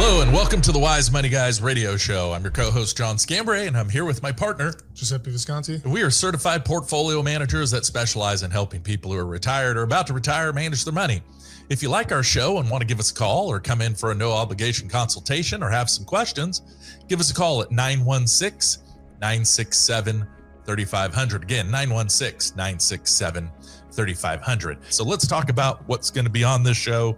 Hello and welcome to the Wise Money Guys radio show. I'm your co-host John Scambray, and I'm here with my partner Giuseppe Visconti. We are certified portfolio managers that specialize in helping people who are retired or about to retire manage their money. If you like our show and want to give us a call or come in for a no obligation consultation or have some questions, give us a call at 916-967-3500. Again, 916-967-3500. So let's talk about what's going to be on this show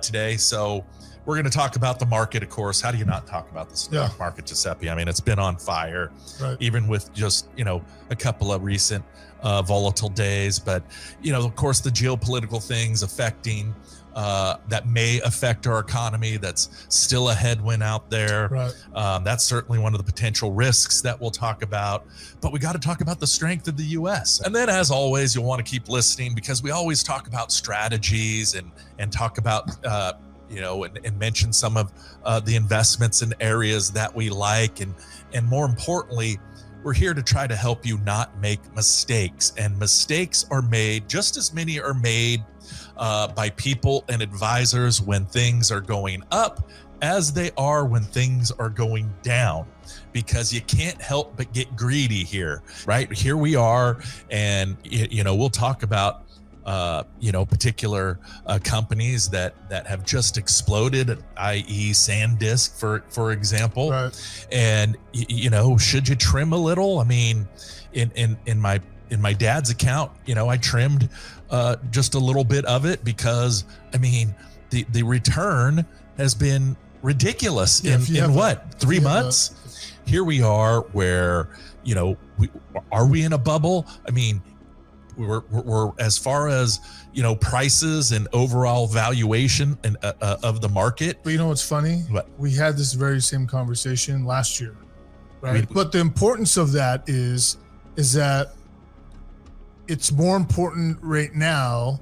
today. So we're going to talk about the market, of course. How do you not talk about the stock market, Giuseppe? I mean, it's been on fire, even with just, a couple of recent volatile days. But, of course, the geopolitical things affecting that may affect our economy. That's still a headwind out there. That's certainly one of the potential risks that we'll talk about. But we got to talk about the strength of the U.S. And then, as always, you'll want to keep listening because we always talk about strategies and talk about and mention some of the investments in areas that we like. And more importantly, we're here to try to help you not make mistakes. And mistakes are made, just as many are made by people and advisors when things are going up as they are when things are going down, because you can't help but get greedy here, right? Here we are, and, we'll talk about particular companies that have just exploded, i.e. SanDisk, for example. And, should you trim a little? I mean, in my dad's account, I trimmed just a little bit of it because, I mean, the return has been ridiculous in 3 months? Here we are where, are we in a bubble? I mean, we're as far as prices and overall valuation and of the market. But what's funny? What? We had this very same conversation last year, right? But the importance of that is that it's more important right now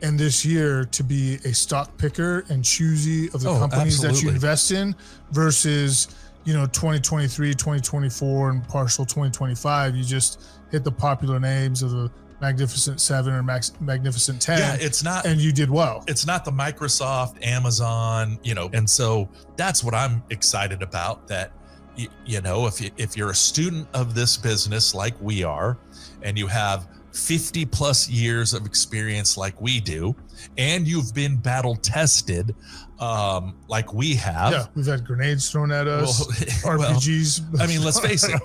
and this year to be a stock picker and choosy of the companies that you invest in versus 2023, 2024, and partial 2025. You just hit the popular names of the Magnificent Seven or Magnificent 10. Yeah, it's not, and you did well. It's not the Microsoft, Amazon, and so that's what I'm excited about. That if you're a student of this business like we are, and you have 50 plus years of experience like we do, and you've been battle tested like we have. Yeah, we've had grenades thrown at us, RPGs. Well, I mean, let's face it,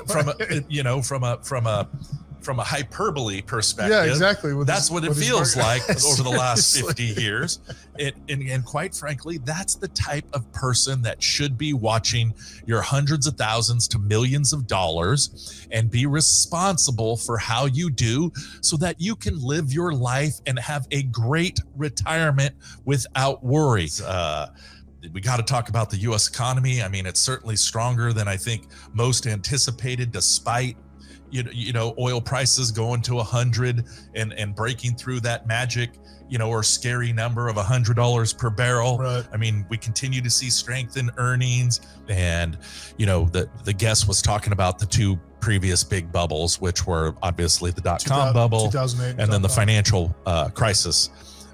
from a hyperbole perspective. Yeah, exactly. That's what it feels like over the last 50 years. And quite frankly, that's the type of person that should be watching your hundreds of thousands to millions of dollars and be responsible for how you do so that you can live your life and have a great retirement without worries. We got to talk about the U.S. economy. I mean, it's certainly stronger than I think most anticipated, despite oil prices going to 100 and breaking through that magic, or scary number of $100 per barrel. I mean, we continue to see strength in earnings, and the guest was talking about the two previous big bubbles, which were obviously the dot-com bubble 2008 and then the financial crisis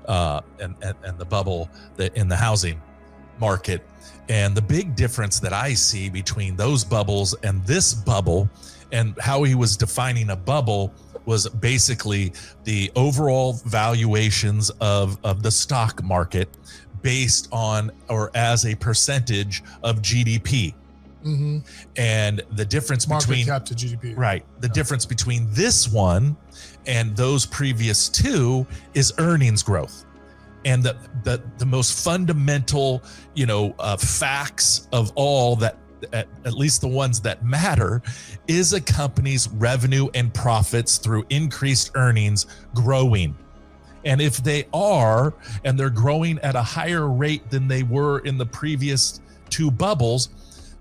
and the bubble in the housing market. And the big difference that I see between those bubbles and this bubble, and how he was defining a bubble, was basically the overall valuations of the stock market based on or as a percentage of GDP. And the difference between market cap to GDP. Right. The difference between this one and those previous two is earnings growth. And the most fundamental, facts of all that, at least the ones that matter, is a company's revenue and profits through increased earnings growing. And if they are, and they're growing at a higher rate than they were in the previous two bubbles,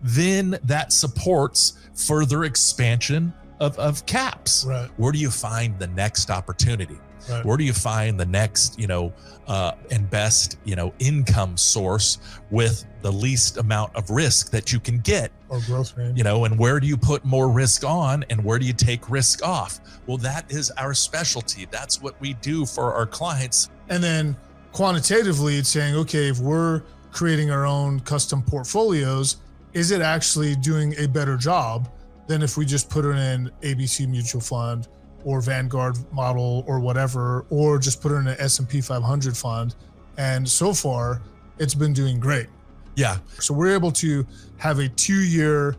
then that supports further expansion of caps. Where do you find the next opportunity? Where do you find the next, and best, income source with the least amount of risk that you can get? Or growth rate. And where do you put more risk on and where do you take risk off? Well, that is our specialty. That's what we do for our clients. And then quantitatively, it's saying, okay, if we're creating our own custom portfolios, is it actually doing a better job than if we just put it in ABC mutual fund or Vanguard model or whatever, or just put it in an S&P 500 fund? And so far, it's been doing great. Yeah. So we're able to have a 2-year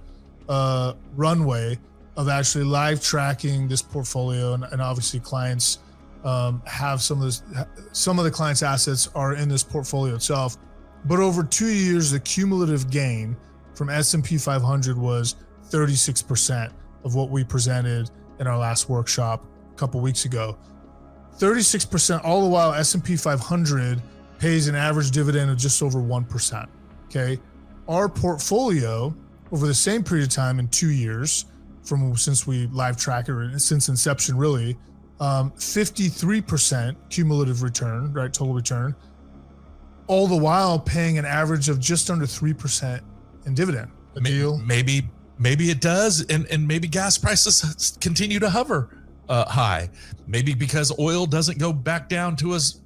runway of actually live tracking this portfolio, and obviously clients have some of the clients' assets are in this portfolio itself. But over 2 years, the cumulative gain from S&P 500 was 36% of what we presented in our last workshop a couple weeks ago. 36%, all the while S&P 500 pays an average dividend of just over 1%. Okay. Our portfolio over the same period of time in 2 years, since we live track it, since inception really, 53% cumulative return, right? Total return, all the while paying an average of just under 3% in dividend. A deal? Maybe it does. And maybe gas prices continue to hover high. Maybe because oil doesn't go back down to as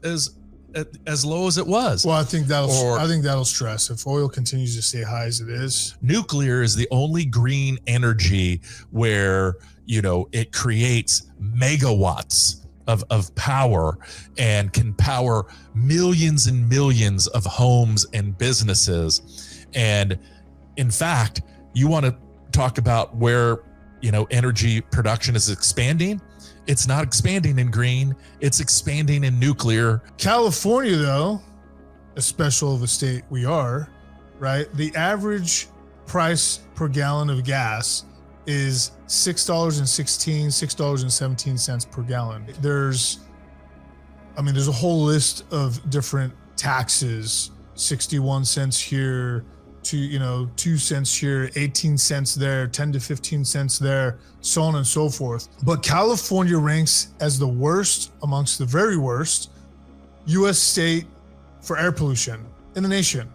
low as it was. Well, I think that'll stress if oil continues to stay high as it is. Nuclear is the only green energy where, it creates megawatts of power and can power millions and millions of homes and businesses. And in fact, you want to talk about where, energy production is expanding. It's not expanding in green, it's expanding in nuclear. California, though, as special of a state we are, right? The average price per gallon of gas is $6.17 per gallon. There's a whole list of different taxes, 61 cents here, 2 cents here, 18 cents there, 10 to 15 cents there, so on and so forth. But California ranks as the worst amongst the very worst U.S. state for air pollution in the nation,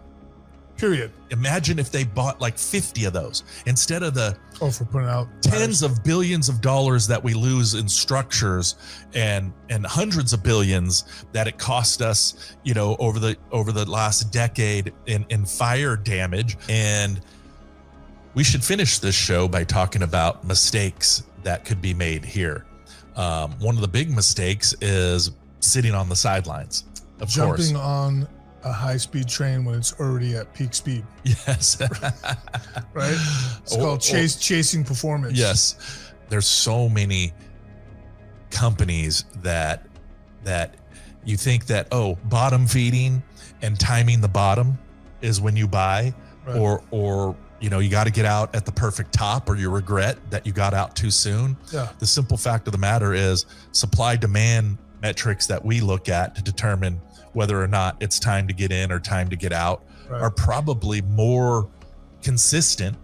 period. Imagine if they bought like 50 of those instead of for putting out tens of billions of dollars that we lose in structures and hundreds of billions that it cost us, over the last decade in fire damage. And we should finish this show by talking about mistakes that could be made here. One of the big mistakes is sitting on the sidelines, of course. Jumping on a high-speed train when it's already at peak speed. Yes. Right? It's called chasing performance. Yes. There's so many companies that you think that, bottom feeding and timing the bottom is when you buy, right, or you got to get out at the perfect top, or you regret that you got out too soon. Yeah. The simple fact of the matter is supply demand metrics that we look at to determine whether or not it's time to get in or time to get out, right, are probably more consistent.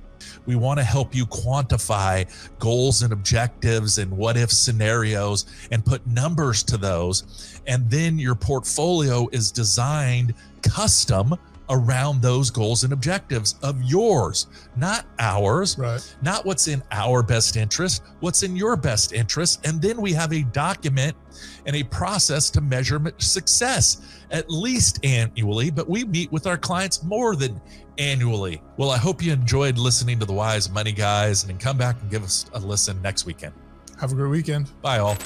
We want to help you quantify goals and objectives and what if scenarios and put numbers to those. And then your portfolio is designed custom around those goals and objectives of yours, not ours, right, not what's in our best interest, what's in your best interest. And then we have a document and a process to measure success, at least annually, but we meet with our clients more than annually. Well, I hope you enjoyed listening to the Wise Money Guys, and come back and give us a listen next weekend. Have a great weekend. Bye all.